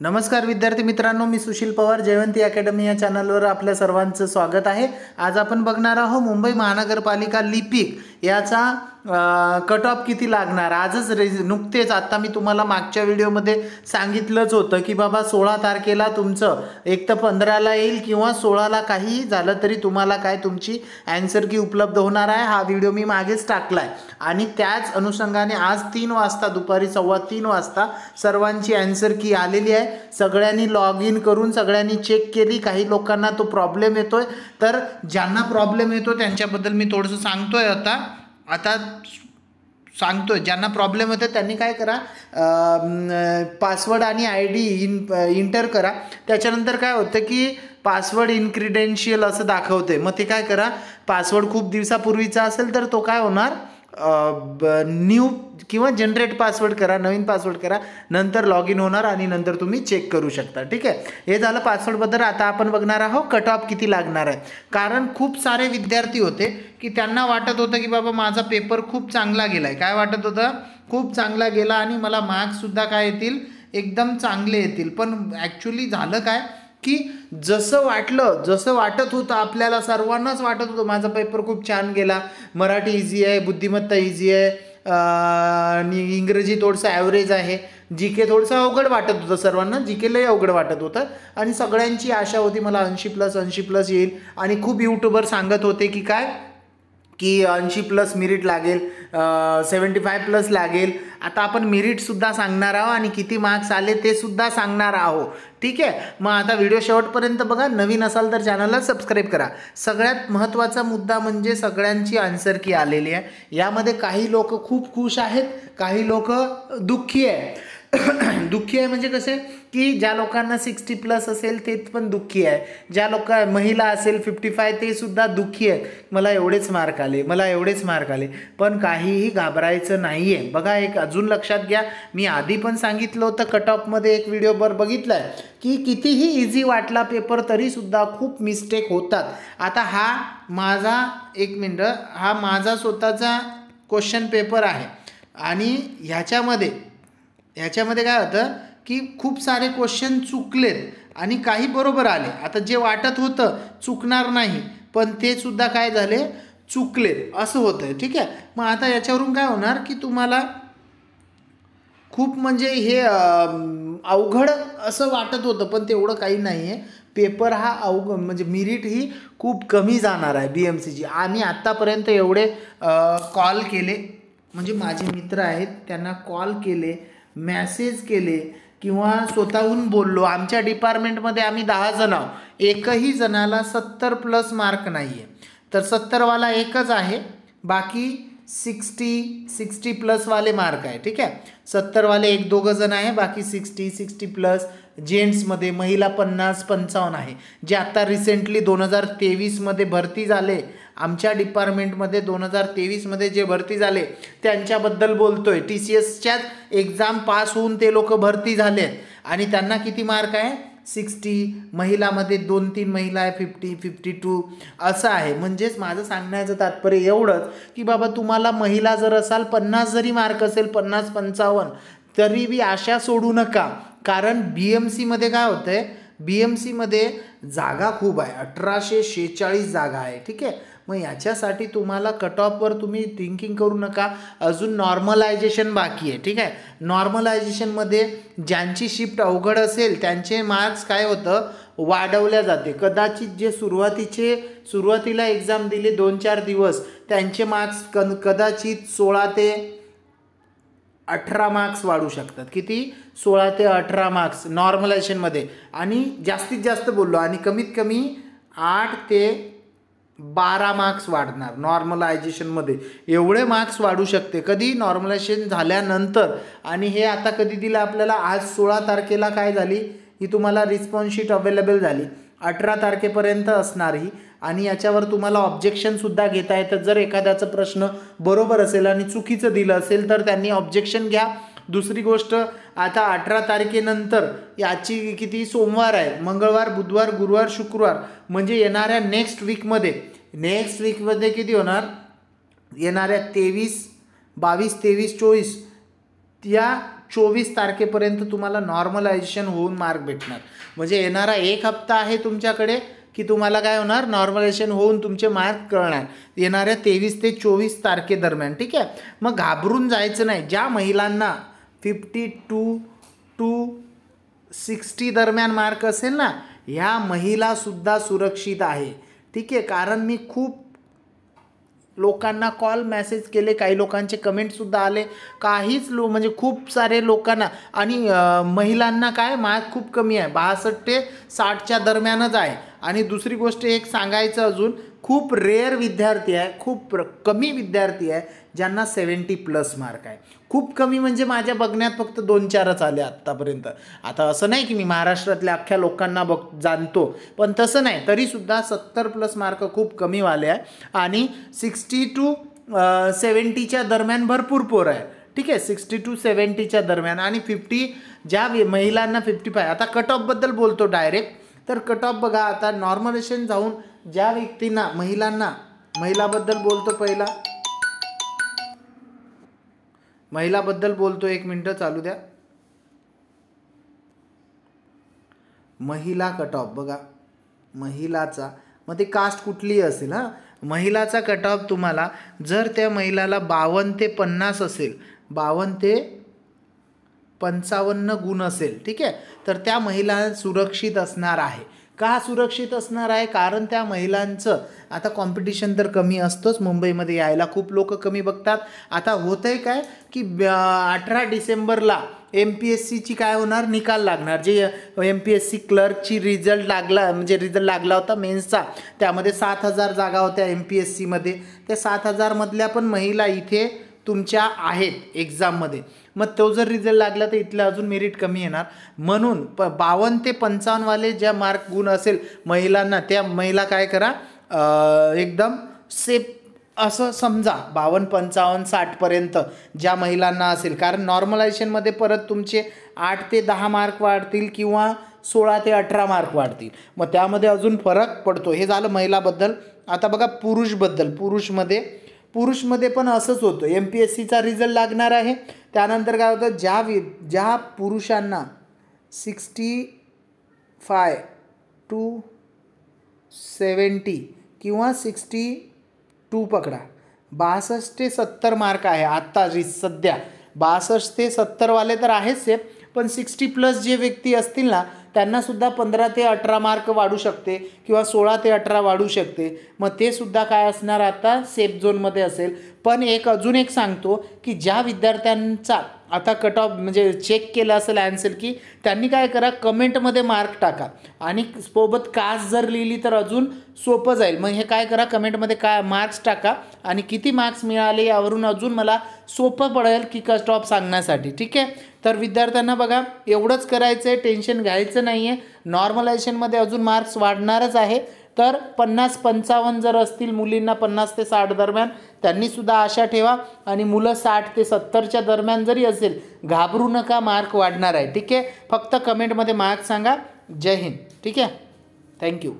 नमस्कार विद्यार्थी मित्रांनो, मी सुशील पवार, जयवंती अकॅडमी या चॅनलवर आपल्या सर्वांचं स्वागत आहे। आज आपण बघणार आहोत मुंबई महानगरपालिका लिपिक याचा कट ऑफ किती लागणार। आजच नुकतेच आता मी तुम्हाला मागच्या व्हिडिओमध्ये सांगितलंच होतं की बाबा 16 तारखेला तुमचं एक तर 15ला येईल किंवा 16ला काही झालं तरी तुम्हाला काय तुमची आन्सर की उपलब्ध होणार आहे। हा व्हिडिओ मी मागेच टाकलाय आणि त्याच अनुषंगाने आज 3 वाजता दुपारी 3:15 वाजता सर्वांची आन्सर की आलेली आहे। सगळ्यांनी लॉग इन करून सगळ्यांनी चेक केली। काही लोकांना तो प्रॉब्लेम येतोय, तर ज्यांना प्रॉब्लेम येतो त्यांच्याबद्दल मी थोडंसं सांगतोय। आता सांगतोय ज्यांना प्रॉब्लेम होते त्यांनी काय करा, पासवर्ड आणि ID इंटर करा। त्याच्यानंतर काय होतं की पासवर्ड इनक्रेडेन्शियल असं दाखवते, मग ते काय करा, पासवर्ड खूप दिवसापूर्वीचा असेल तर तो काय होणार, न्यू किंवा जनरेट पासवर्ड करा, नवीन पासवर्ड करा, नंतर लॉग इन होणार आणि नंतर तुम्ही चेक करू शकता। ठीक आहे, हे झालं पासवर्डबद्दल। आता आपण बघणार आहोत कट ऑफ किती लागणार आहे। कारण खूप सारे विद्यार्थी होते की त्यांना वाटत होतं की बाबा माझा पेपर खूप चांगला गेलाय, काय वाटत होतं, खूप चांगला गेला आणि मला मार्क्ससुद्धा काय येतील, एकदम चांगले येतील। पण ॲक्च्युली झालं काय की जसं वाटत होतं, आपल्याला सर्वांनाच वाटत होतं माझा पेपर खूप छान गेला, मराठी इझी आहे, बुद्धिमत्ता इझी आहे, आणि इंग्रजी थोडंसं ॲव्हरेज आहे, GK थोडंसं अवघड वाटत होतं सर्वांना, GK लय अवघड वाटत होतं आणि सगळ्यांची आशा होती मला 80+ येईल। आणि खूप यूट्यूबर सांगत होते की काय की 80+ मेरिट लागेल, 75+ लागेल। आता आपण मेरिटसुद्धा सांगणार आहोत आणि किती मार्क्स आले ते सुद्धा सांगणार आहोत। ठीक आहे, मग आता व्हिडिओ शेवटपर्यंत बघा। नवीन असाल तर चॅनलला सबस्क्राईब करा। सगळ्यात महत्त्वाचा मुद्दा म्हणजे सगळ्यांची आन्सर की आलेली आहे। यामध्ये काही लोक खूप खुश आहेत, काही लोक दुःखी आहे। दुःखी आहे म्हणजे कसे की ज्या लोकांना 60+ असेल ते पण दुःखी आहे, ज्या महिला असेल 55 ते सुद्धा दुःखी आहे, मला एवढेच मार्क आले। पण काहीही घाबरायचं नाही आहे। बघा, एक अजून लक्षात घ्या, मी आधी पण सांगितलं होतं, कट ऑफमध्ये एक व्हिडिओवर बघितला आहे की कितीही इझी वाटला पेपर तरीसुद्धा खूप मिस्टेक होतात। आता हा माझा हा माझा स्वतःचा क्वेश्चन पेपर आहे आणि ह्याच्यामध्ये काय होतं की खूप सारे क्वेश्चन चुकलेत आणि काही बरोबर आले। आता जे वाटत होतं चुकणार नाही, पण ते सुद्धा काय झाले, चुकलेत, असं होतं। ठीक आहे, मग आता याच्यावरून काय होणार की तुम्हाला खूप म्हणजे हे अवघड असं वाटत होतं, पण तेवढं काही नाही आहे। पेपर हा म्हणजे मेरिट ही खूप कमी जाणार आहे BMCची। आम्ही आत्तापर्यंत एवढे कॉल केले, म्हणजे माझे मित्र आहेत त्यांना कॉल केले, मेसेज केले किंवा स्वतःहून बोललो। आमच्या डिपार्टमेंटमध्ये आम्ही 10 जण आहोत, एकही जणाला 70+ मार्क नाही आहे, तर 70वाला एकच आहे, बाकी 60+ वाले मार्क आहे। ठीक आहे, 70वाले 1-2 जण आहे, बाकी 60+ जेंट्समध्ये, महिला 50-55 आहे। जे आता रिसेंटली 2023मध्ये भरती झाले आमच्या डिपार्टमेंटमध्ये, 2023मध्ये जे भरती झाले त्यांच्याबद्दल बोलतोय। TCSच्याच एक्झाम पास होऊन ते लोक भरती झाले आणि त्यांना किती मार्क आहे, 60। महिलामध्ये 2-3 महिला आहे, 50-52 असं आहे। म्हणजेच माझं सांगण्याचं तात्पर्य एवढंच की बाबा तुम्हाला महिला जर असाल, 50 जरी मार्क असेल, 50-55, तरी बी आशा सोडू नका। कारण BMCमध्ये काय होतंय, BMCमध्ये जागा खूप आहे, 1846 जागा आहे। ठीक आहे, मग याच्यासाठी तुम्हाला कट ऑफवर तुम्ही थिंकिंग करू नका, अजून नॉर्मलायझेशन बाकी आहे। ठीक आहे, नॉर्मलायझेशनमध्ये ज्यांची शिफ्ट अवघड असेल त्यांचे मार्क्स काय होतं, वाढवल्या जाते। कदाचित जे सुरुवातीला एक्झाम दिली 2-4 दिवस, त्यांचे मार्क्स कदाचित 16 ते 18 मार्क्स वाढू शकतात। किती, 16 ते 18 मार्क्स नॉर्मलायझेशनमध्ये, आणि जास्तीत जास्त बोललो आणि कमीत कमी 8 ते 12 मार्क्स वाढणार नॉर्मलायझेशनमध्ये। एवढे मार्क्स वाढू शकते कधी, नॉर्मलायझेशन झाल्यानंतर। आणि हे आता कधी दिलं आपल्याला, आज 16 तारखेला काय झाली, ही तुम्हाला रिस्पॉन्स शीट अवेलेबल झाली, 18 तारखेपर्यंत असणार ही। आणि याच्यावर तुम्हाला ऑब्जेक्शनसुद्धा घेता येतं। जर एखाद्याचा प्रश्न बरोबर असेल आणि चुकीचं दिलं असेल तर त्यांनी ऑब्जेक्शन घ्या। दुसरी गोष्ट, आता 18 तारखेनंतर याची किती, सोमवार आहे, मंगळवार, बुधवार, गुरुवार, शुक्रवार, म्हणजे येणाऱ्या नेक्स्ट वीकमध्ये किती होणार, येणाऱ्या 22, 23, 24 या 24 तारखेपर्यंत तुम्हाला नॉर्मलायझेशन होऊन मार्क भेटणार. म्हणजे येणारा एक हप्ता आहे तुमच्याकडे की तुम्हाला काय होणार, नॉर्मलायझेशन होऊन तुमचे मार्क कळणार येणाऱ्या 23 ते 24 तारखेदरम्यान. ठीक आहे, मग घाबरून जायचं नाही. ज्या महिलांना 52 to 60 दरम्यान मार्क असेल ना, ह्या महिलासुद्धा सुरक्षित आहे. ठीक आहे, कारण मी खूप लोकांना कॉल मेसेज केले, काही लोकांचे कमेंटसुद्धा आले, काहीच म्हणजे खूप सारे लोकांना आणि महिलांना काय मार्क खूप कमी आहे, 62 ते 60च्या दरम्यानच आहे. आणि दुसरी गोष्ट एक सांगायचं अजून, खूप रेअर विद्यार्थी आहे, खूप कमी विद्यार्थी आहे ज्यांना 70+ मार्क आहे. खूप कमी म्हणजे माझ्या बघण्यात फक्त 2-4च आले आत्तापर्यंत. आता असं नाही की मी महाराष्ट्रातल्या अख्ख्या लोकांना जाणतो, पण तसं नाही, तरीसुद्धा 70+ मार्क खूप कमीवाले आहे. आणि 60 to 70च्या दरम्यान भरपूर पोरं आहे. ठीक आहे, 60 to 70च्या दरम्यान. आणि 50 ज्या महिलांना 55, आता कट ऑफबद्दल बोलतो डायरेक्ट. तर कट ऑफ बघा, आता नॉर्मलायझेशन जाऊन ज्या व्यक्तींना महिलाबद्दल बोलतो, पहिला महिलाबद्दल बोलतो, 1 मिनटं चालू द्या. महिला कट ऑफ बघा, महिलाचा मग ते कास्ट कुठलीही असेल, हां, महिलाचा कट ऑफ तुम्हाला जर त्या महिलाला 52 ते 50 असेल, 52 ते 55 गुण असेल, ठीक आहे, तर त्या महिला सुरक्षित असणार आहे. का सुरक्षित असणार आहे? कारण त्या महिलांचं आता कॉम्पिटिशन तर कमी असतंच, मुंबईमध्ये यायला खूप लोक कमी बघतात. आता होतं आहे काय की 18 डिसेंबरला MPSCची काय होणार, निकाल लागणार. जे MPSC क्लर्कची रिझल्ट लागला होता मेन्सचा, त्यामध्ये 7000 जागा होत्या MPSCमध्ये. त्या 7000मधल्या पण महिला इथे तुमच्या आहेत एक्झाममध्ये. मग तो जर रिझल्ट लागला तर इथलं अजून मेरिट कमी येणार. म्हणून 52 ते 55 वाले ज्या मार्क गुण असेल महिलांना, त्या महिला काय करा, एकदम सेफ असं समजा 52, 55, 60पर्यंत ज्या महिलांना असेल. कारण नॉर्मलायझेशनमध्ये परत तुमचे 8 ते 10 मार्क वाढतील किंवा 16 ते 18 मार्क वाढतील. मग त्यामध्ये अजून फरक पडतो. हे झालं महिलाबद्दल. आता बघा पुरुषबद्दल. पुरुषमध्ये पण असंच होतं. MPSCचा रिझल्ट लागणार आहे. त्यानंतर काय होतं, ज्या पुरुषांना 65 to 70 किंवा 62 पकडा, 62 ते 70 मार्क आहे आत्ता सध्या. 62 ते 70 वाले तर आहेच सेफ, पण 60+ जे व्यक्ती असतील ना, त्यांनासुद्धा 15 ते 18 मार्क वाढू शकते किंवा 16 ते 18 वाढू शकते. मग ते सुद्धा काय असणार, आता सेफ झोनमध्ये असेल. पण अजून एक सांगतो की ज्या विद्यार्थ्यांचा आता कट ऑफ म्हणजे चेक केलं असेल ॲन्सर की, त्यांनी काय करा, कमेंटमध्ये मार्क टाका आणि सोबत कास्ट जर लिहिली तर अजून सोपं जाईल. मग हे काय करा, कमेंटमध्ये काय मार्क्स टाका आणि किती मार्क्स मिळाले यावरून अजून मला सोपं पडेल की कट ऑफ सांगण्यासाठी. ठीक आहे, तर विद्यार्थ्यांना बघा एवढंच करायचं आहे, टेन्शन घ्यायचं नाही आहे. नॉर्मलायझेशनमध्ये अजून मार्क्स वाढणारच आहे. तर 50-55 जर असतील मुलींना 50 ते 60 दरम्यान, त्यांनीसुद्धा आशा ठेवा. आणि मुलं 60 ते 70च्या दरम्यान जरी असेल, घाबरू नका, मार्क वाढणार आहे. ठीक आहे, फक्त कमेंटमध्ये मार्क सांगा. जय हिंद. ठीक आहे, थँक्यू.